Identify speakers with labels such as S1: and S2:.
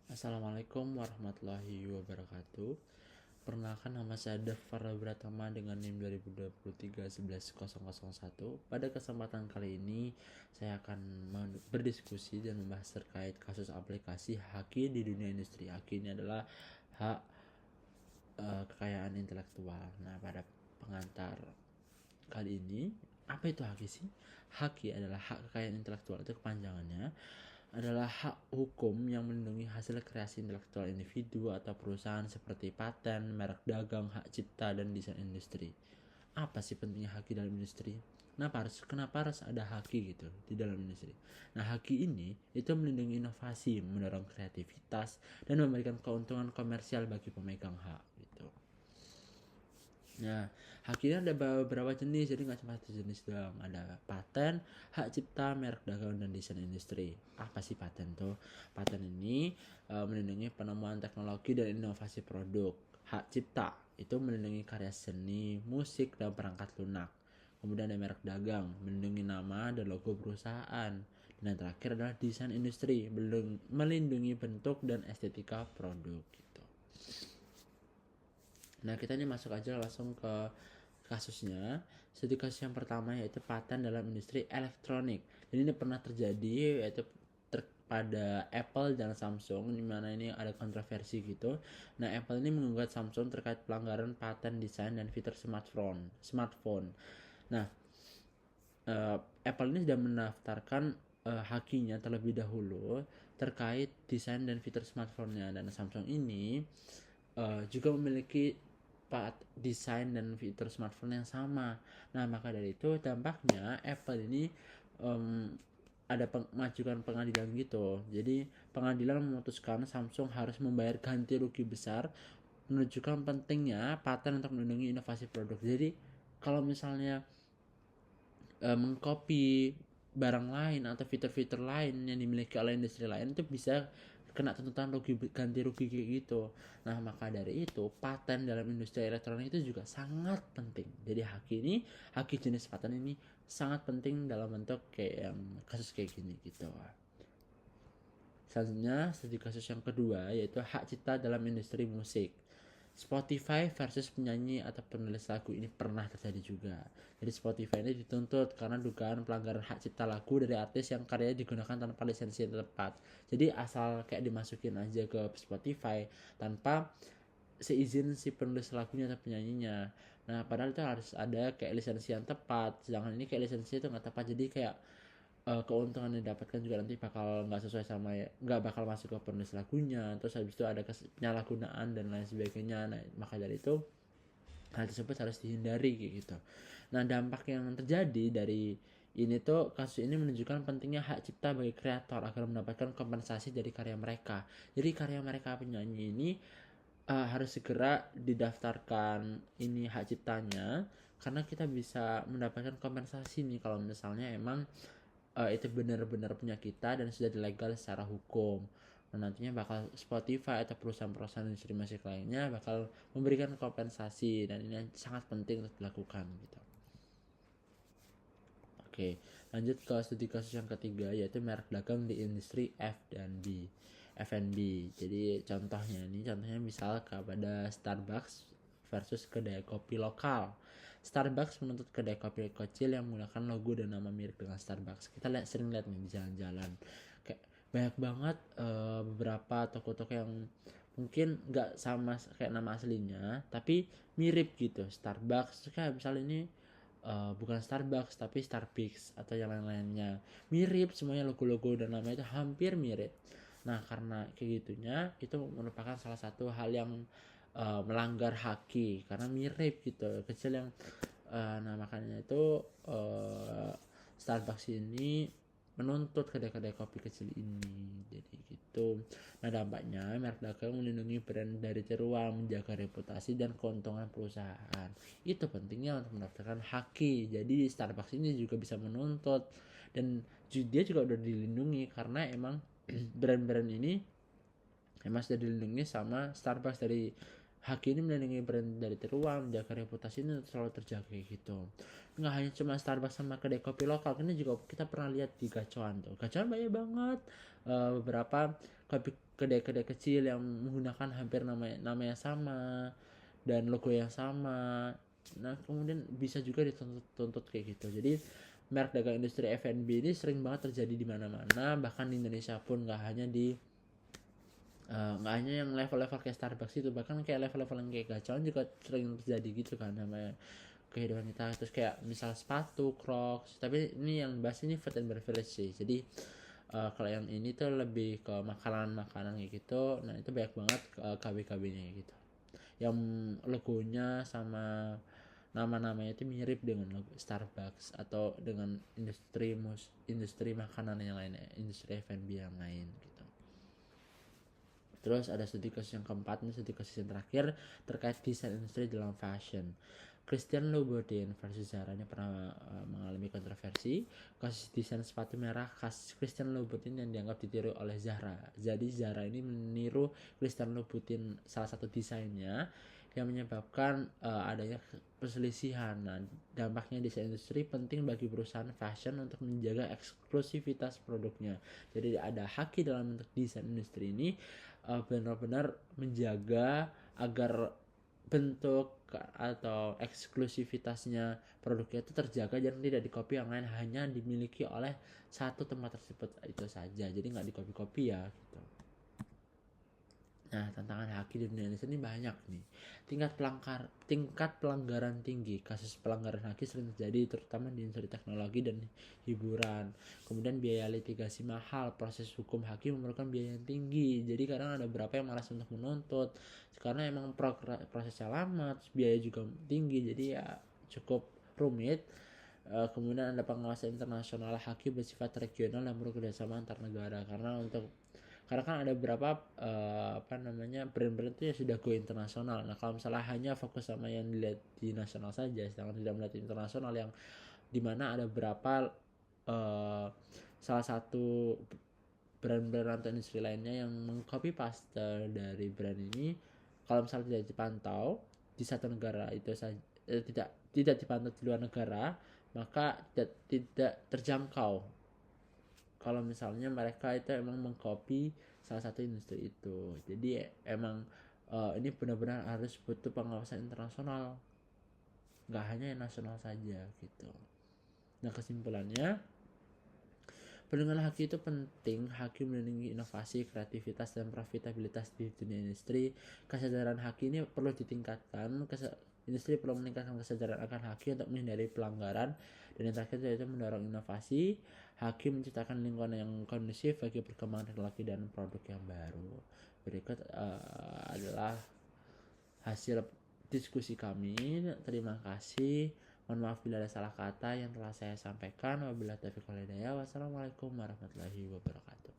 S1: Assalamualaikum warahmatullahi wabarakatuh. Perkenalkan, nama saya Dafar Pratama dengan NIM 2023 11 001. Pada kesempatan kali ini saya akan berdiskusi dan membahas terkait kasus aplikasi haki di dunia industri. Haki ini adalah hak kekayaan intelektual. Nah, pada pengantar kali ini, apa itu haki sih? Haki adalah hak kekayaan intelektual, itu kepanjangannya adalah hak hukum yang melindungi hasil kreasi intelektual individu atau perusahaan seperti paten, merek dagang, hak cipta, dan desain industri. Apa sih pentingnya haki dalam industri? Kenapa harus ada haki gitu di dalam industri? Nah, haki ini itu melindungi inovasi, mendorong kreativitas, dan memberikan keuntungan komersial bagi pemegang hak gitu. Nah, hak ini ada beberapa jenis, jadi nggak cuma satu jenis doang. Ada paten, hak cipta, merek dagang, dan desain industri. Apa sih paten tuh? Paten ini melindungi penemuan teknologi dan inovasi produk. Hak cipta itu melindungi karya seni, musik, dan perangkat lunak. Kemudian ada merek dagang, melindungi nama dan logo perusahaan. Dan yang terakhir adalah desain industri, melindungi bentuk dan estetika produk gitu. Nah, kita ini masuk aja langsung ke kasusnya. Studi kasus yang pertama yaitu paten dalam industri elektronik. Jadi ini pernah terjadi yaitu pada Apple dan Samsung, di mana ini ada kontroversi gitu. Nah, Apple ini menggugat Samsung terkait pelanggaran paten desain dan fitur smartphone. Nah, Apple ini sudah mendaftarkan hakinya terlebih dahulu terkait desain dan fitur smartphone-nya, dan Samsung ini juga memiliki desain dan fitur smartphone yang sama. Nah, maka dari itu dampaknya Apple ini ada majukan pengadilan gitu. Jadi pengadilan memutuskan Samsung harus membayar ganti rugi besar, menunjukkan pentingnya paten untuk melindungi inovasi produk. Jadi kalau misalnya mengcopy barang lain atau fitur-fitur lain yang dimiliki oleh industri lain, itu bisa kena tuntutan ganti rugi kayak gitu. Nah, maka dari itu paten dalam industri elektronik itu juga sangat penting. Jadi haki jenis paten ini sangat penting dalam bentuk kayak yang kasus kayak gini gitu. Selanjutnya, studi kasus yang kedua yaitu hak cipta dalam industri musik. Spotify versus penyanyi atau penulis lagu ini pernah terjadi juga. Jadi Spotify ini dituntut karena dugaan pelanggaran hak cipta lagu dari artis yang karyanya digunakan tanpa lisensi yang tepat. Jadi asal kayak dimasukin aja ke Spotify tanpa seizin si penulis lagunya atau penyanyinya. Nah, padahal itu harus ada kayak lisensi yang tepat. Sedangkan ini kayak lisensi itu nggak tepat. Jadi kayak keuntungan yang didapatkan juga nanti bakal nggak sesuai sama, nggak bakal masuk ke penulis lagunya, terus habis itu ada penyalahgunaan dan lain sebagainya. Nah, maka dari itu hal tersebut harus dihindari kayak gitu. Nah, dampak yang terjadi dari ini tuh, kasus ini menunjukkan pentingnya hak cipta bagi kreator agar mendapatkan kompensasi dari karya mereka. Jadi karya mereka penyanyi ini harus segera didaftarkan ini hak ciptanya, karena kita bisa mendapatkan kompensasi nih kalau misalnya emang itu benar-benar punya kita dan sudah dilegal secara hukum. Nah, nantinya bakal Spotify atau perusahaan-perusahaan industri musik lainnya bakal memberikan kompensasi, dan ini sangat penting untuk dilakukan gitu. Oke, lanjut ke studi kasus yang ketiga yaitu merek dagang di industri F&B. Jadi contohnya misal kepada Starbucks versus kedai kopi lokal. Starbucks menuntut kedai kopi kecil yang menggunakan logo dan nama mirip dengan Starbucks. Kita sering lihat nih di jalan-jalan, kayak banyak banget beberapa toko-toko yang mungkin nggak sama kayak nama aslinya tapi mirip gitu Starbucks. Kayak misalnya ini bukan Starbucks tapi Starbucks atau yang lain-lainnya, mirip semuanya, logo-logo dan nama itu hampir mirip. Nah, karena kayak gitunya itu merupakan salah satu hal yang melanggar haki karena mirip gitu kecil yang nah makanya itu Starbucks ini menuntut kedai-kedai kopi kecil ini, jadi gitu. Nah, dampaknya merek dagang melindungi brand dari tiruan, menjaga reputasi dan keuntungan perusahaan. Itu pentingnya untuk mendapatkan haki. Jadi Starbucks ini juga bisa menuntut, dan dia juga udah dilindungi karena emang brand-brand ini emang sudah dilindungi sama Starbucks. Dari haki ini melindungi brand dari tiruan, menjaga reputasi ini selalu terjaga gitu. Nggak hanya cuma Starbucks sama kedai kopi lokal, ini juga kita pernah lihat di gacuan tuh. Gacuan banyak banget beberapa kopi kedai-kedai kecil yang menggunakan hampir nama yang sama dan logo yang sama. Nah kemudian bisa juga dituntut kayak gitu. Jadi merek dagang industri F&B ini sering banget terjadi di mana-mana, bahkan di Indonesia pun nggak hanya yang level-level kayak Starbucks itu, bahkan kayak level-level yang kayak gacauan juga sering terjadi gitu kan sama kehidupan kita. Terus kayak misal sepatu Crocs, tapi ini yang bahas ini food and beverage sih. Jadi kalau yang ini tuh lebih ke makanan-makanan kayak gitu. Nah itu banyak banget KB-KB-nya gitu yang logonya sama nama-namanya itu mirip dengan logo Starbucks atau dengan industri makanan yang lainnya, industri F&B yang lain gitu. Terus ada studi kasus yang keempat, ini studi kasus yang terakhir terkait desain industri dalam fashion. Christian Louboutin versus Zara ini pernah mengalami kontroversi. Kasus desain sepatu merah khas Christian Louboutin yang dianggap ditiru oleh Zara. Jadi Zara ini meniru Christian Louboutin salah satu desainnya yang menyebabkan adanya perselisihan. Nah, dampaknya desain industri penting bagi perusahaan fashion untuk menjaga eksklusivitas produknya. Jadi ada haki dalam bentuk desain industri ini benar-benar menjaga agar bentuk atau eksklusivitasnya produknya itu terjaga dan tidak dikopi yang lain, hanya dimiliki oleh satu tempat tersebut itu saja, jadi nggak dikopi-kopi ya gitu. Nah tantangan haki di dunia Indonesia ini banyak nih. Tingkat pelanggaran tinggi. Kasus pelanggaran haki sering terjadi terutama di industri teknologi dan hiburan. Kemudian biaya litigasi mahal. Proses hukum haki memerlukan biaya yang tinggi. Jadi kadang ada beberapa yang malas untuk menuntut karena emang prosesnya lama, biaya juga tinggi, jadi ya cukup rumit. Kemudian ada pengawasan internasional haki bersifat regional dan perlu kerjasama antar negara karena kan ada beberapa brand-brand itu ya sudah go internasional. Nah kalau misalnya hanya fokus sama yang dilihat di nasional saja sedangkan tidak melihat internasional, yang dimana ada beberapa salah satu brand-brand atau industri lainnya yang mengcopy paste dari brand ini, kalau misalnya tidak dipantau di satu negara itu saja, tidak dipantau di luar negara, maka tidak terjangkau kalau misalnya mereka itu emang mengcopy salah satu industri itu. Jadi emang ini benar-benar harus butuh pengawasan internasional, nggak hanya yang nasional saja gitu. Nah kesimpulannya, perlindungan haki itu penting. Haki melindungi inovasi, kreativitas, dan profitabilitas di dunia industri. Kesadaran haki ini perlu ditingkatkan. Industri perlu meningkatkan kesadaran akan haki untuk menghindari pelanggaran. Dan yang terakhir yaitu mendorong inovasi. Haki menciptakan lingkungan yang kondusif bagi perkembangan teknologi dan produk yang baru. Berikut adalah hasil diskusi kami. Terima kasih. Mohon maaf bila ada salah kata yang telah saya sampaikan. Wabillahi taufiq wal hidayah. Wassalamualaikum warahmatullahi wabarakatuh.